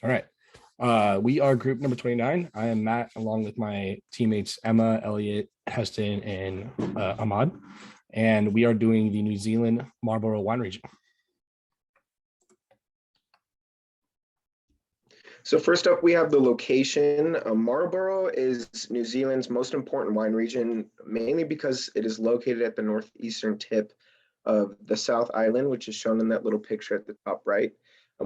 All right. We are group number 29. I am Matt, along with my teammates Emma, Elliot, Heston, and Ahmad. And we are doing the New Zealand Marlborough wine region. So first up, we have the location. Marlborough is New Zealand's most important wine region, mainly because it is located at the northeastern tip of the South Island, which is shown in that little picture at the top right,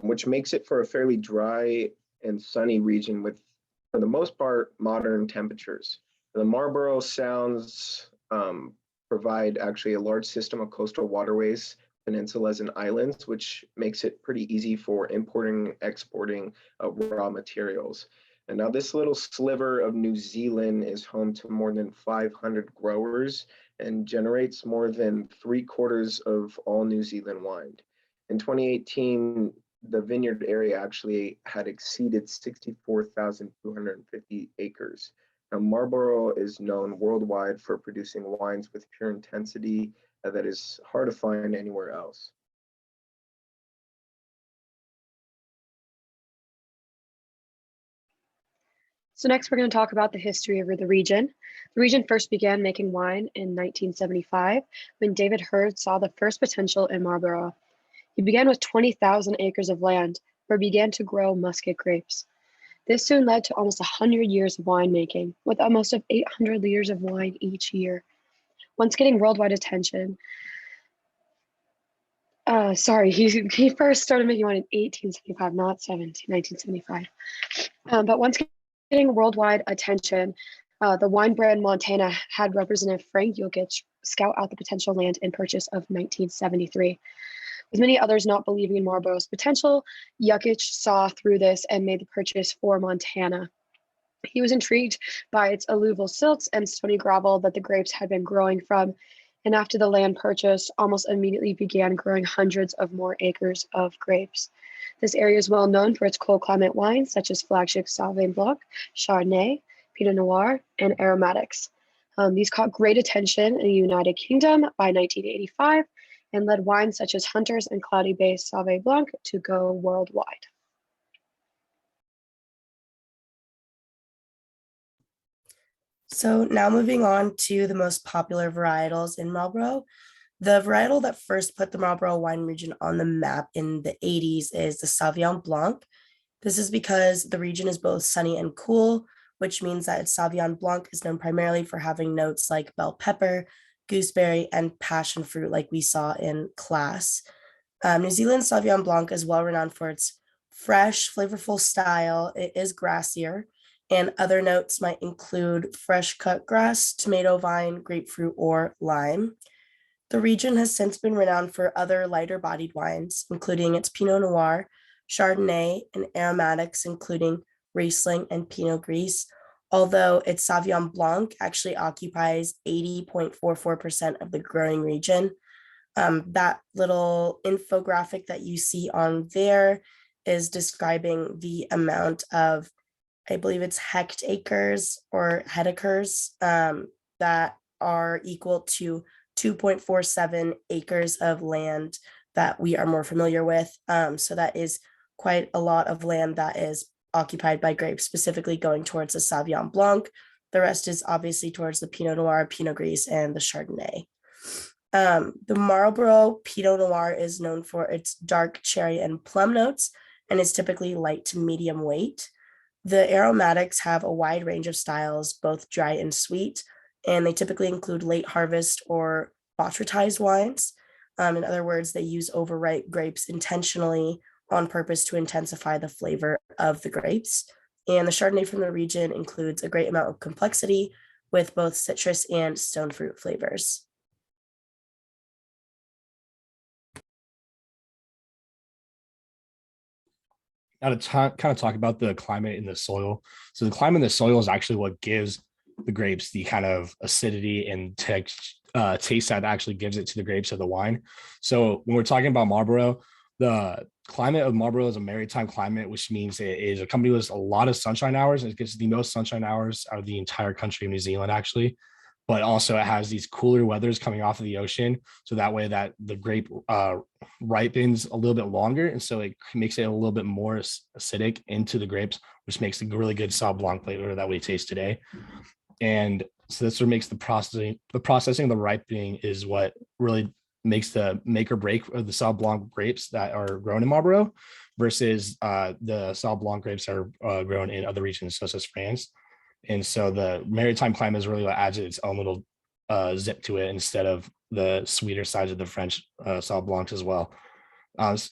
which makes it for a fairly dry and sunny region with, for the most part, modern temperatures. The Marlborough Sounds provide actually a large system of coastal waterways, peninsulas, and islands, which makes it pretty easy for importing and exporting raw materials. And now this little sliver of New Zealand is home to more than 500 growers and generates more than 3/4 of all New Zealand wine. In 2018, the vineyard area actually had exceeded 64,250 acres. Now, Marlborough is known worldwide for producing wines with pure intensity that is hard to find anywhere else. So next we're going to talk about the history of the region. The region first began making wine in 1975 when David Hurd saw the first potential in Marlborough. He began with 20,000 acres of land where he began to grow muscat grapes. This soon led to almost 100 years of winemaking, with almost 800 liters of wine each year. Once getting worldwide attention, he first started making wine in 1875, not 1975. But once getting worldwide attention, the wine brand Montana had Representative Frank Yukich scout out the potential land and purchase of 1973. With many others not believing in Marlborough's potential, Yukich saw through this and made the purchase for Montana. He was intrigued by its alluvial silts and stony gravel that the grapes had been growing from, and after the land purchase, almost immediately began growing hundreds of more acres of grapes. This area is well known for its cold climate wines, such as flagship Sauvignon Blanc, Chardonnay, Pinot Noir, and aromatics. These caught great attention in the United Kingdom by 1985 and led wines such as Hunter's and Cloudy Bay Sauvignon Blanc to go worldwide. So now moving on to the most popular varietals in Marlborough. The varietal that first put the Marlborough wine region on the map in the 80s is the Sauvignon Blanc. This is because the region is both sunny and cool, which means that its Sauvignon Blanc is known primarily for having notes like bell pepper, gooseberry, and passion fruit like we saw in class. New Zealand Sauvignon Blanc is well renowned for its fresh, flavorful style. It is grassier, and other notes might include fresh cut grass, tomato vine, grapefruit, or lime. The region has since been renowned for other lighter bodied wines, including its Pinot Noir, Chardonnay, and aromatics, including Riesling and Pinot Gris, although its Sauvignon Blanc actually occupies 80.44% of the growing region. That little infographic that you see on there is describing the amount of, I believe it's hectares or hectares that are equal to 2.47 acres of land that we are more familiar with. So that is quite a lot of land that is occupied by grapes, specifically going towards the Sauvignon Blanc. The rest is obviously towards the Pinot Noir, Pinot Gris, and the Chardonnay. The Marlborough Pinot Noir is known for its dark cherry and plum notes and is typically light to medium weight. The aromatics have a wide range of styles, both dry and sweet, and they typically include late harvest or botrytized wines. In other words, they use overripe grapes intentionally on purpose to intensify the flavor of the grapes. And the Chardonnay from the region includes a great amount of complexity with both citrus and stone fruit flavors. Now to kind of talk about the climate in the soil. So the climate in the soil is actually what gives the grapes the kind of acidity and taste that actually gives it to the grapes of the wine. So when we're talking about Marlborough, the climate of Marlborough is a maritime climate, which means it is a company with a lot of sunshine hours, and it gets the most sunshine hours out of the entire country of New Zealand, actually. but also it has these cooler weathers coming off of the ocean. So that way that the grape ripens a little bit longer. And so it makes it a little bit more acidic into the grapes, which makes a really good Sauv Blanc flavor that we taste today. And so this what makes the processing, the ripening is what really makes the make or break of the Sauv Blanc grapes that are grown in Marlborough versus the Sauv Blanc grapes that are grown in other regions, such as France. And so the maritime climate is really what adds its own little zip to it instead of the sweeter sides of the French Sauv Blancs as well.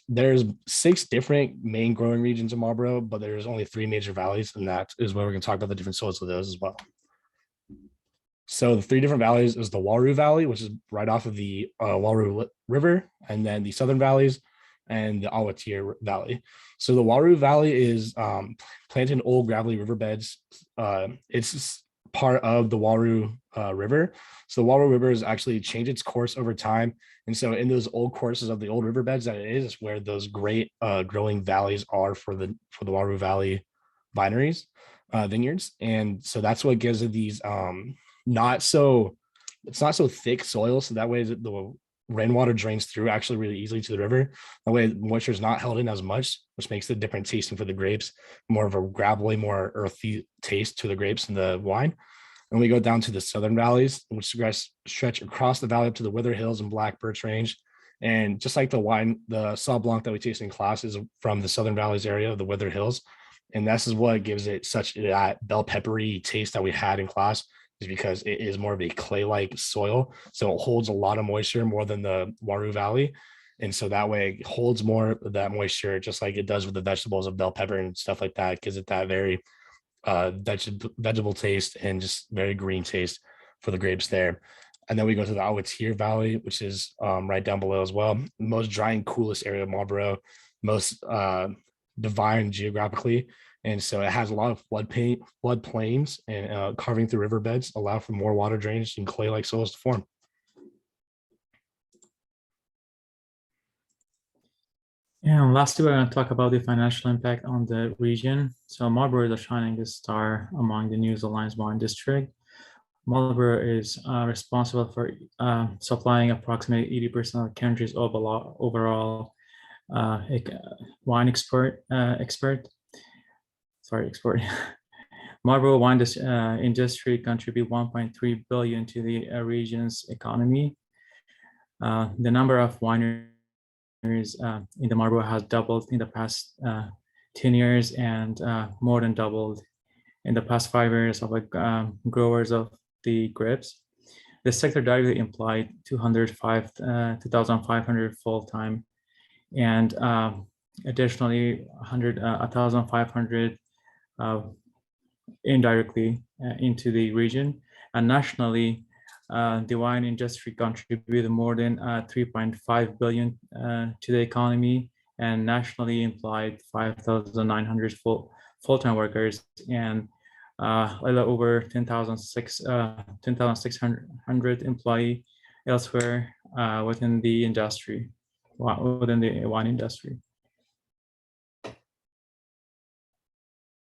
There's 6 different main growing regions of Marlborough, but there's only 3 major valleys, and that is where we're going to talk about the different soils of those as well. So the 3 different valleys is the Warroo Valley, which is right off of the Warroo River, and then the Southern Valleys and the Awatier Valley. So the Warroo Valley is planted in old gravelly riverbeds. It's part of the Warroo River. So the Warroo River has actually changed its course over time. And so in those old courses of the old riverbeds that it is where those great growing valleys are for the Warroo Valley vineyards. And so that's what gives it these it's not so thick soil, so that way the rainwater drains through actually really easily to the river. That way moisture is not held in as much, which makes the different tasting for the grapes, more of a gravelly, more earthy taste to the grapes and the wine. And we go down to the Southern Valleys, which stretch across the valley up to the Wither Hills and Black Birch Range. And just like the wine, the Sauv Blanc that we taste in class is from the Southern Valleys area of the Wither Hills. And this is what gives it such that bell peppery taste that we had in class, is because it is more of a clay-like soil. So it holds a lot of moisture more than the Warroo Valley. And so that way it holds more of that moisture, just like it does with the vegetables of bell pepper and stuff like that. It gives it that very vegetable taste and just very green taste for the grapes there. And then we go to the Awatier Valley, which is right down below as well. Most dry and coolest area of Marlborough, most divine geographically. And so it has a lot of flood plains, and carving through riverbeds allow for more water drainage and clay-like soils to form. And lastly, we're going to talk about the financial impact on the region. So Marlborough is a shining star among the New Zealand's wine district. Marlborough is responsible for supplying approximately 80% of the country's overall wine export. Marlborough wine industry contribute 1.3 billion to the region's economy. The number of wineries in the Marlborough has doubled in the past 10 years and more than doubled in the past 5 years of growers of the grapes. The sector directly employed 2,500 full-time and additionally 1,500 indirectly into the region. And nationally, the wine industry contributed more than 3.5 billion to the economy, and nationally employed 5,900 full-time workers and a little over 10,600 employees elsewhere within the industry, within the wine industry.